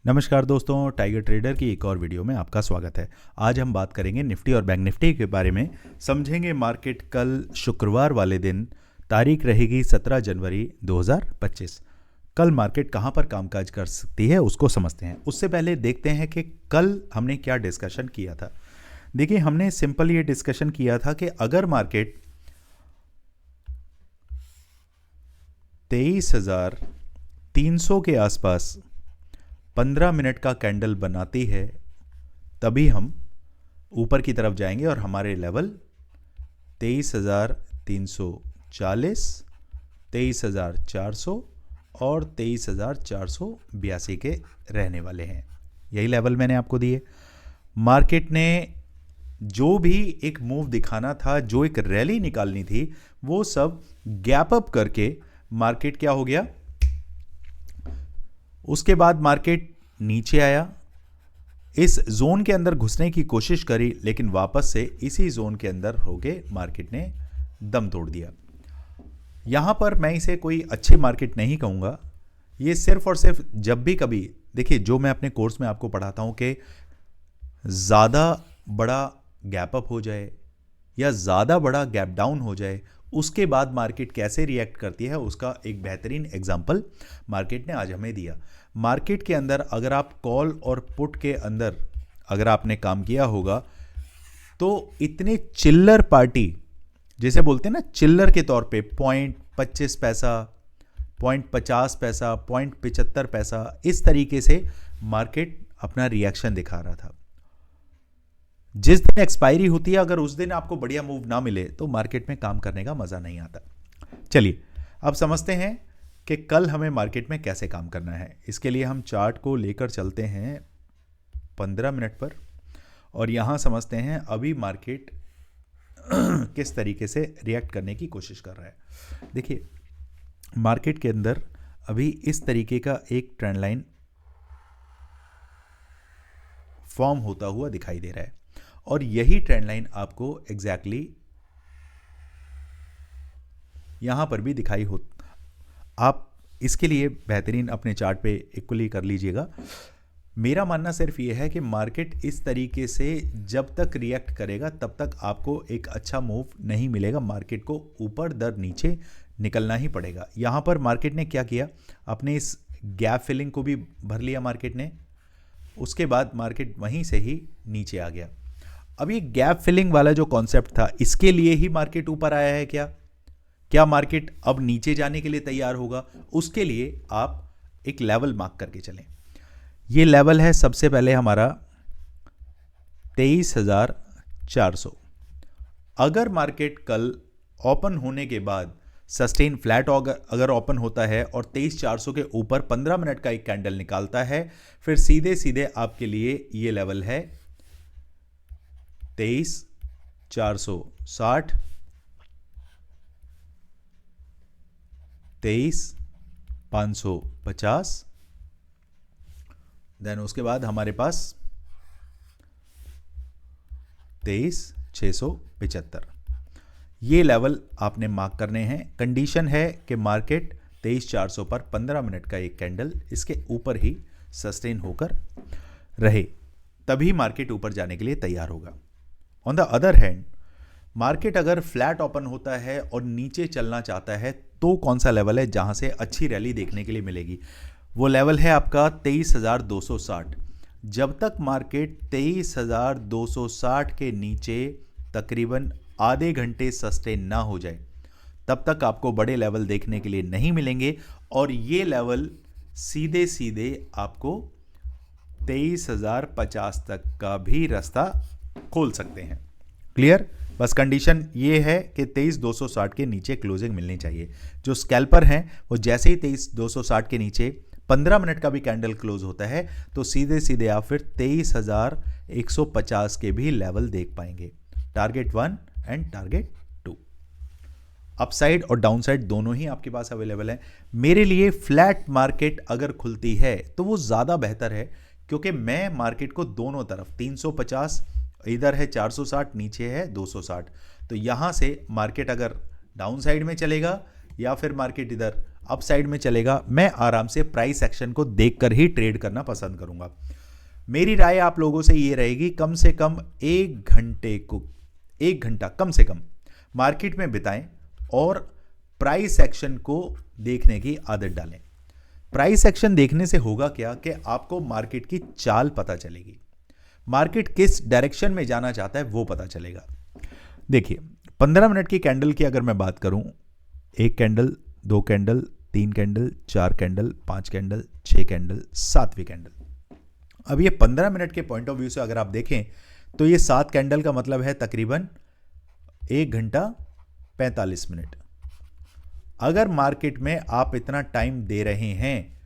नमस्कार दोस्तों, tiger trader की एक और वीडियो में आपका स्वागत है। आज हम बात करेंगे निफ्टी और बैंक निफ्टी के बारे में। समझेंगे मार्केट कल शुक्रवार वाले दिन, तारीख रहेगी 17 जनवरी 2025। कल मार्केट कहां पर कामकाज कर सकती है उसको समझते हैं। उससे पहले देखते हैं कि कल हमने क्या डिस्कशन किया था। देखिए, हमने सिंपल ये डिस्कशन किया था कि अगर मार्केट 23,300 के आसपास 15 मिनट का कैंडल बनाती है तभी हम ऊपर की तरफ जाएंगे और हमारे लेवल 23,340, 23,400 और 23,482 के रहने वाले हैं। यही लेवल मैंने आपको दिए। मार्केट ने जो भी एक मूव दिखाना था, जो एक रैली निकालनी थी, वो सब गैप अप करके मार्केट क्या हो गया। उसके बाद मार्केट नीचे आया, इस जोन के अंदर घुसने की कोशिश करी, लेकिन वापस से इसी जोन के अंदर होके मार्केट ने दम तोड़ दिया। यहां पर मैं इसे कोई अच्छी मार्केट नहीं कहूंगा। ये सिर्फ और सिर्फ जब भी कभी, देखिए, जो मैं अपने कोर्स में आपको पढ़ाता हूं कि ज़्यादा बड़ा गैप अप हो जाए या ज़्यादा बड़ा गैप डाउन हो जाए, उसके बाद मार्केट कैसे रिएक्ट करती है, उसका एक बेहतरीन एग्जाम्पल मार्केट ने आज हमें दिया। मार्केट के अंदर अगर आप कॉल और पुट के अंदर अगर आपने काम किया होगा तो इतने चिल्लर पार्टी, जैसे बोलते हैं ना, चिल्लर के तौर पे 0.25 पैसा, 0.50 पैसा, 0.75 पैसा, इस तरीके से मार्केट अपना रिएक्शन दिखा रहा था। जिस दिन एक्सपायरी होती है, अगर उस दिन आपको बढ़िया मूव ना मिले तो मार्केट में काम करने का मजा नहीं आता। चलिए, अब समझते हैं कि कल हमें मार्केट में कैसे काम करना है। इसके लिए हम चार्ट को लेकर चलते हैं 15 मिनट पर और यहां समझते हैं अभी मार्केट किस तरीके से रिएक्ट करने की कोशिश कर रहा है। देखिए, मार्केट के अंदर अभी इस तरीके का एक ट्रेंड लाइन फॉर्म होता हुआ दिखाई दे रहा है और यही ट्रेंड लाइन आपको एग्जैक्टली यहां पर भी दिखाई हो। आप इसके लिए बेहतरीन अपने चार्ट पे इक्वली कर लीजिएगा। मेरा मानना सिर्फ ये है कि मार्केट इस तरीके से जब तक रिएक्ट करेगा तब तक आपको एक अच्छा मूव नहीं मिलेगा। मार्केट को ऊपर दर नीचे निकलना ही पड़ेगा। यहां पर मार्केट ने क्या किया, अपने इस गैप फिलिंग को भी भर लिया मार्केट ने। उसके बाद मार्केट वहीं से ही नीचे आ गया। अब ये गैप फिलिंग वाला जो कॉन्सेप्ट था, इसके लिए ही मार्केट ऊपर आया है क्या मार्केट अब नीचे जाने के लिए तैयार होगा? उसके लिए आप एक लेवल मार्क करके चलें। ये लेवल है सबसे पहले हमारा 23,400। अगर मार्केट कल ओपन होने के बाद सस्टेन फ्लैट अगर ओपन होता है और 23,400 के ऊपर 15 मिनट का एक कैंडल निकालता है, फिर सीधे सीधे आपके लिए ये लेवल है 23,460, 23,550, देन उसके बाद हमारे पास 23,675। ये लेवल आपने मार्क करने हैं। कंडीशन है कि मार्केट 23,400 पर 15 मिनट का एक कैंडल इसके ऊपर ही सस्टेन होकर रहे, तभी मार्केट ऊपर जाने के लिए तैयार होगा। On the other hand, market अगर फ्लैट ओपन होता है और नीचे चलना चाहता है तो कौन सा लेवल है जहां से अच्छी रैली देखने के लिए मिलेगी? वो लेवल है आपका 23,260। जब तक मार्केट 23,260 के नीचे तकरीबन आधे घंटे सस्टेन ना हो जाए, तब तक आपको बड़े लेवल देखने के लिए नहीं मिलेंगे और ये लेवल सीधे सीधे आपको 23,050 तक का भी रास्ता खोल सकते हैं। क्लियर? बस कंडीशन ये है कि 23,260 के नीचे क्लोजिंग मिलनी चाहिए। जो स्कैल्पर हैं वो जैसे ही 23,260 के नीचे 15 मिनट का भी कैंडल क्लोज होता है तो सीधे सीधे आप फिर 23,150 के भी लेवल देख पाएंगे। टारगेट 1 एंड टारगेट 2, अपसाइड और डाउनसाइड दोनों ही आपके पास अवेलेबल है। मेरे लिए फ्लैट मार्केट अगर खुलती है तो वो ज़्यादा बेहतर है, क्योंकि मैं मार्केट को दोनों तरफ 350 इधर है, 460 नीचे है 260, तो यहां से मार्केट अगर डाउन साइड में चलेगा या फिर मार्केट इधर अप साइड में चलेगा, मैं आराम से प्राइस एक्शन को देखकर ही ट्रेड करना पसंद करूंगा। मेरी राय आप लोगों से ये रहेगी, कम से कम 1 घंटा कम से कम मार्केट में बिताएं और प्राइस एक्शन को देखने की आदत डालें। प्राइस एक्शन देखने से होगा क्या कि आपको मार्केट की चाल पता चलेगी, मार्केट किस डायरेक्शन में जाना चाहता है वो पता चलेगा। देखिए 15 मिनट की कैंडल की अगर मैं बात करूं, 1 candle, 2 candle, 3 candle, 4 candle, 5 candle, 6 candle, 7वीं कैंडल। अब ये 15 मिनट के पॉइंट ऑफ व्यू से अगर आप देखें तो ये 7 कैंडल का मतलब है तकरीबन 1 घंटा 45 मिनट। अगर मार्केट में आप इतना टाइम दे रहे हैं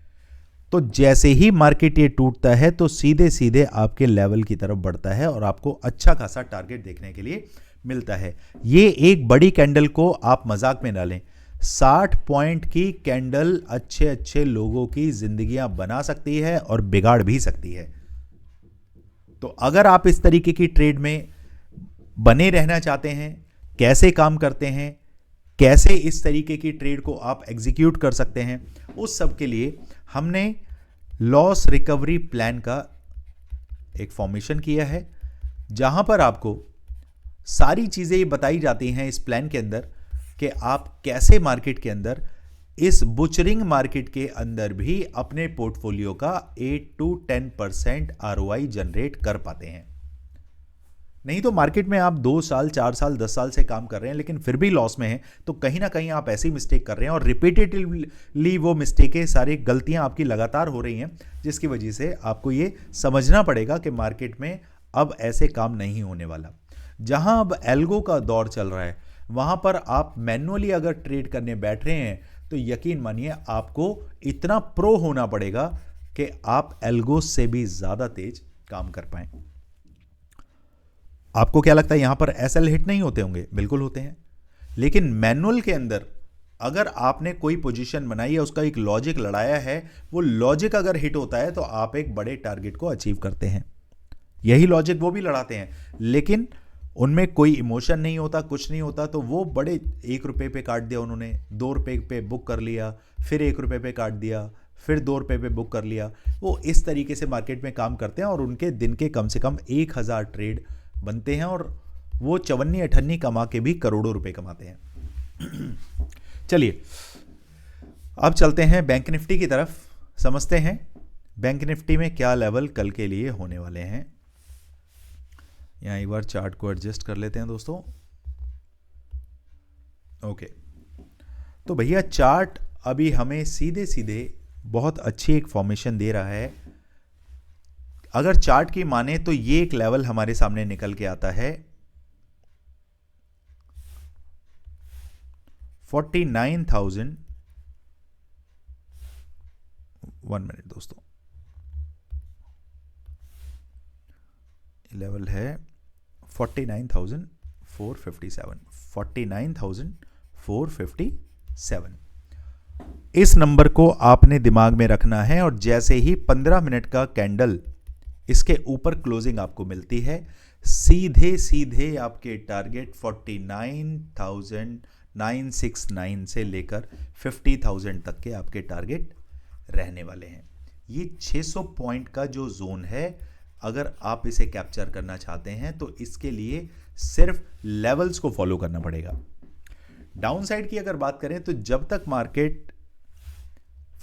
तो जैसे ही मार्केट ये टूटता है तो सीधे सीधे आपके लेवल की तरफ बढ़ता है और आपको अच्छा खासा टारगेट देखने के लिए मिलता है। ये एक बड़ी कैंडल को आप मजाक में डालें, 60 पॉइंट की कैंडल अच्छे अच्छे लोगों की जिंदगियां बना सकती है और बिगाड़ भी सकती है। तो अगर आप इस तरीके की ट्रेड में बने रहना चाहते हैं, कैसे काम करते हैं, कैसे इस तरीके की ट्रेड को आप एग्जीक्यूट कर सकते हैं, उस सब के लिए हमने लॉस रिकवरी प्लान का एक फॉर्मेशन किया है, जहां पर आपको सारी चीजें ये बताई जाती हैं इस प्लान के अंदर कि आप कैसे मार्केट के अंदर, इस बुचरिंग मार्केट के अंदर भी अपने पोर्टफोलियो का 8 to 10% ROI जनरेट कर पाते हैं। नहीं तो मार्केट में आप 2 साल, 4 साल, 10 साल से काम कर रहे हैं लेकिन फिर भी लॉस में हैं, तो कहीं ना कहीं आप ऐसी मिस्टेक कर रहे हैं और रिपीटेडली वो मिस्टेकें, सारी गलतियां आपकी लगातार हो रही हैं, जिसकी वजह से आपको ये समझना पड़ेगा कि मार्केट में अब ऐसे काम नहीं होने वाला। जहां अब एल्गो का दौर चल रहा है वहां पर आप मैन्युअली अगर ट्रेड करने बैठ रहे हैं तो यकीन मानिए आपको इतना प्रो होना पड़ेगा कि आप एल्गो से भी ज्यादा तेज काम कर पाएं। आपको क्या लगता है यहां पर एसएल हिट नहीं होते होंगे? बिल्कुल होते हैं, लेकिन मैनुअल के अंदर अगर आपने कोई पोजीशन बनाई है, उसका एक लॉजिक लड़ाया है, वो लॉजिक अगर हिट होता है तो आप एक बड़े टारगेट को अचीव करते हैं। यही लॉजिक वो भी लड़ाते हैं, लेकिन उनमें कोई इमोशन नहीं होता, कुछ नहीं होता, तो वो बड़े 1 रुपये पे काट दिया उन्होंने, 2 रुपये पे बुक कर लिया, फिर 1 रुपये पे काट दिया, फिर 2 रुपये पे बुक कर लिया। वो इस तरीके से मार्केट में काम करते हैं और उनके दिन के कम से कम 1000 ट्रेड बनते हैं और वो 54-58 कमा के भी करोड़ों रुपए कमाते हैं। चलिए अब चलते हैं बैंक निफ्टी की तरफ, समझते हैं बैंक निफ्टी में क्या लेवल कल के लिए होने वाले हैं। यहां एक बार चार्ट को एडजस्ट कर लेते हैं दोस्तों। ओके, तो भैया चार्ट अभी हमें सीधे सीधे बहुत अच्छी एक फॉर्मेशन दे रहा है। अगर चार्ट की माने तो ये एक लेवल हमारे सामने निकल के आता है 49,000। 1 मिनट दोस्तों, लेवल है 49,457। 49,457 इस नंबर को आपने दिमाग में रखना है और जैसे ही 15 मिनट का कैंडल इसके ऊपर क्लोजिंग आपको मिलती है, सीधे सीधे आपके टारगेट 49,969 से लेकर 50,000 तक के आपके टारगेट रहने वाले हैं। ये 600 पॉइंट का जो जोन है, अगर आप इसे कैप्चर करना चाहते हैं तो इसके लिए सिर्फ लेवल्स को फॉलो करना पड़ेगा। डाउन साइड की अगर बात करें तो जब तक market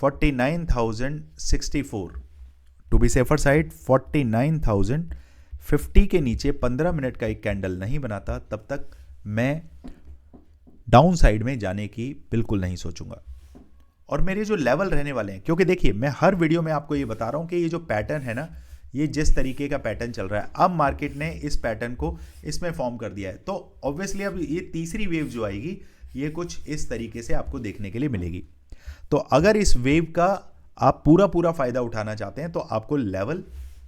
49,064, to be safer side 49,050 के नीचे 15 मिनट का एक कैंडल नहीं बनाता, तब तक मैं डाउन साइड में जाने की बिल्कुल नहीं सोचूंगा। और मेरे जो लेवल रहने वाले हैं, क्योंकि देखिए मैं हर वीडियो में आपको ये बता रहा हूं कि ये जो पैटर्न है ना, ये जिस तरीके का पैटर्न चल रहा है, अब मार्केट ने इस पैटर्न को इसमें फॉर्म कर दिया है, तो ऑब्वियसली अब ये तीसरी वेव जो आएगी ये कुछ इस तरीके से आपको देखने के लिए मिलेगी। तो अगर इस वेव का आप पूरा फायदा उठाना चाहते हैं तो आपको लेवल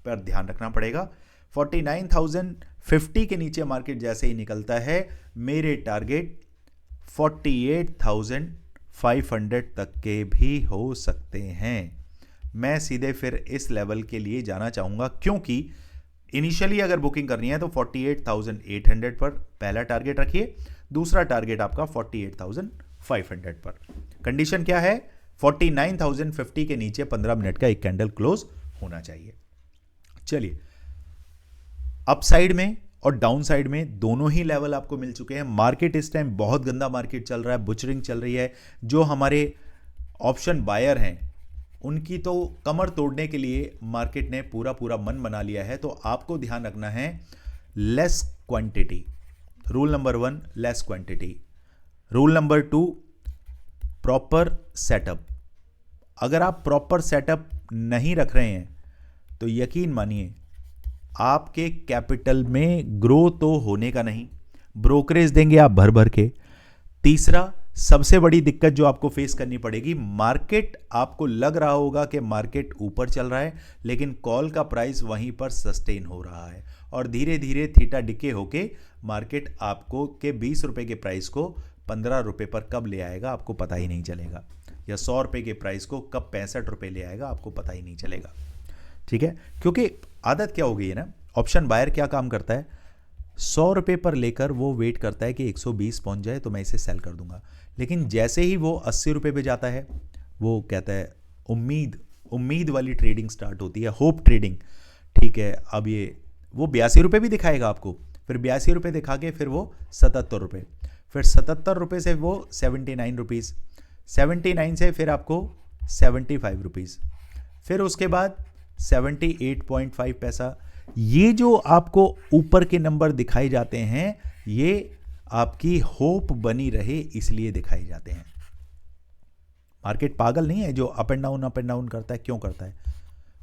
पर ध्यान रखना पड़ेगा। 49,050 के नीचे मार्केट जैसे ही निकलता है, मेरे टारगेट 48,500 तक के भी हो सकते हैं। मैं सीधे फिर इस लेवल के लिए जाना चाहूंगा, क्योंकि इनिशियली अगर बुकिंग करनी है तो 48,800 पर पहला टारगेट रखिए, दूसरा टारगेट आपका 48,500 पर। कंडीशन क्या है? 49,050 के नीचे 15 मिनट का एक कैंडल क्लोज होना चाहिए। चलिए, अपसाइड में और डाउन साइड में दोनों ही लेवल आपको मिल चुके हैं। मार्केट इस टाइम बहुत गंदा मार्केट चल रहा है, बुचरिंग चल रही है। जो हमारे ऑप्शन बायर हैं उनकी तो कमर तोड़ने के लिए मार्केट ने पूरा मन बना लिया है। तो आपको ध्यान रखना है less quantity, rule number 1 less quantity. Rule number 2 proper setup. अगर आप प्रॉपर सेटअप नहीं रख रहे हैं तो यकीन मानिए आपके कैपिटल में ग्रो तो होने का नहीं, ब्रोकरेज देंगे आप भर भर के। तीसरा सबसे बड़ी दिक्कत जो आपको फेस करनी पड़ेगी, मार्केट आपको लग रहा होगा कि मार्केट ऊपर चल रहा है, लेकिन कॉल का प्राइस वहीं पर सस्टेन हो रहा है और धीरे धीरे थीटा डिके होके मार्केट आपको के 20 रुपए के प्राइस को 15 रुपए पर कब ले आएगा आपको पता ही नहीं चलेगा, या 100 रुपए के प्राइस को कब 65 रुपए ले आएगा आपको पता ही नहीं चलेगा। ठीक है, क्योंकि आदत क्या हो गई है ना, ऑप्शन बायर क्या काम करता है, 100 रुपए पर लेकर वो वेट करता है कि 120 पहुंच जाए तो मैं इसे सेल कर दूंगा। लेकिन जैसे ही वो 80 रुपए पे जाता है वो कहता है उम्मीद वाली ट्रेडिंग स्टार्ट होती है, होप ट्रेडिंग। ठीक है, अब ये वो 82 रुपए भी दिखाएगा आपको, फिर 82 रुपए दिखा के फिर वो 77 रुपए, फिर 77 रुपए से वो 79 रुपीज़, 79 से फिर आपको 75 रुपीज़, फिर उसके बाद 78.5 पैसा। ये जो आपको ऊपर के नंबर दिखाए जाते हैं ये आपकी होप बनी रहे इसलिए दिखाए जाते हैं। मार्केट पागल नहीं है जो अप एंड डाउन करता है। क्यों करता है?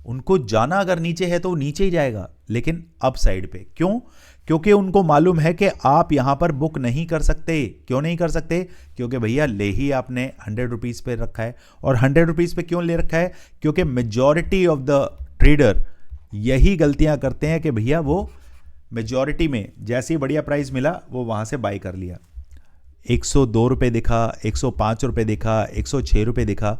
उनको जाना अगर नीचे है तो नीचे ही जाएगा, लेकिन अप साइड पे क्यों? क्योंकि उनको मालूम है कि आप यहां पर बुक नहीं कर सकते। क्यों नहीं कर सकते? क्योंकि भैया ले ही आपने 100 रुपीज पे रखा है। और 100 रुपीज पे क्यों ले रखा है? क्योंकि मेजॉरिटी ऑफ द ट्रेडर यही गलतियां करते हैं कि भैया वो मेजॉरिटी में जैसे ही बढ़िया प्राइस मिला वो वहां से बाई कर लिया। 102 रुपये दिखा, 105 रुपये दिखा, 106 रुपये दिखा,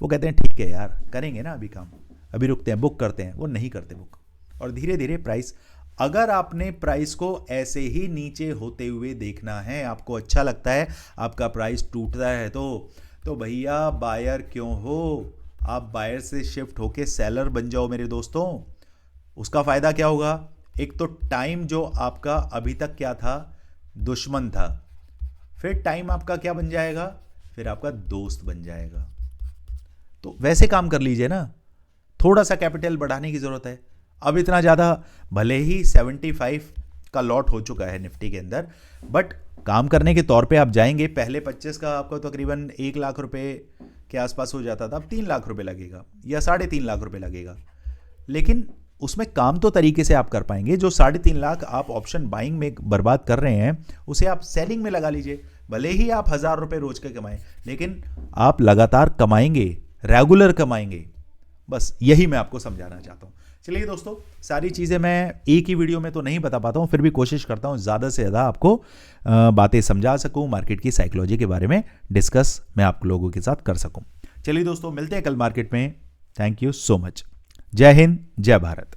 वो कहते हैं ठीक है यार करेंगे ना अभी काम, अभी रुकते हैं, बुक करते हैं। वो नहीं करते बुक, और धीरे धीरे प्राइस, अगर आपने प्राइस को ऐसे ही नीचे होते हुए देखना है, आपको अच्छा लगता है आपका प्राइस टूटता है तो भैया बायर क्यों हो? आप बायर से शिफ्ट होके सेलर बन जाओ मेरे दोस्तों। उसका फायदा क्या होगा? एक तो टाइम जो आपका अभी तक क्या था, दुश्मन था, फिर टाइम आपका क्या बन जाएगा? फिर आपका दोस्त बन जाएगा। तो वैसे काम कर लीजिए ना, थोड़ा सा कैपिटल बढ़ाने की जरूरत है। अब इतना ज्यादा, भले ही 75 का लॉट हो चुका है निफ्टी के अंदर, बट काम करने के तौर पे आप जाएंगे, पहले 25 का आपको तकरीबन 1 लाख रुपए के आसपास हो जाता था, अब 3 लाख रुपए लगेगा या 3.5 लाख रुपए लगेगा। लेकिन उसमें काम तो तरीके से आप कर पाएंगे। जो 3.5 लाख आप ऑप्शन बाइंग में बर्बाद कर रहे हैं उसे आप सेलिंग में लगा लीजिए। भले ही आप 1000 रुपए रोज के कमाएं, लेकिन आप लगातार कमाएंगे, रेगुलर कमाएंगे। बस यही मैं आपको समझाना चाहता हूं। चलिए दोस्तों, सारी चीजें मैं एक ही वीडियो में तो नहीं बता पाता हूं, फिर भी कोशिश करता हूं ज्यादा से ज्यादा आपको बातें समझा सकूं, मार्केट की साइकोलॉजी के बारे में डिस्कस मैं आप लोगों के साथ कर सकूं। चलिए दोस्तों, मिलते हैं कल मार्केट में। Thank you so much. जय हिंद, जय भारत।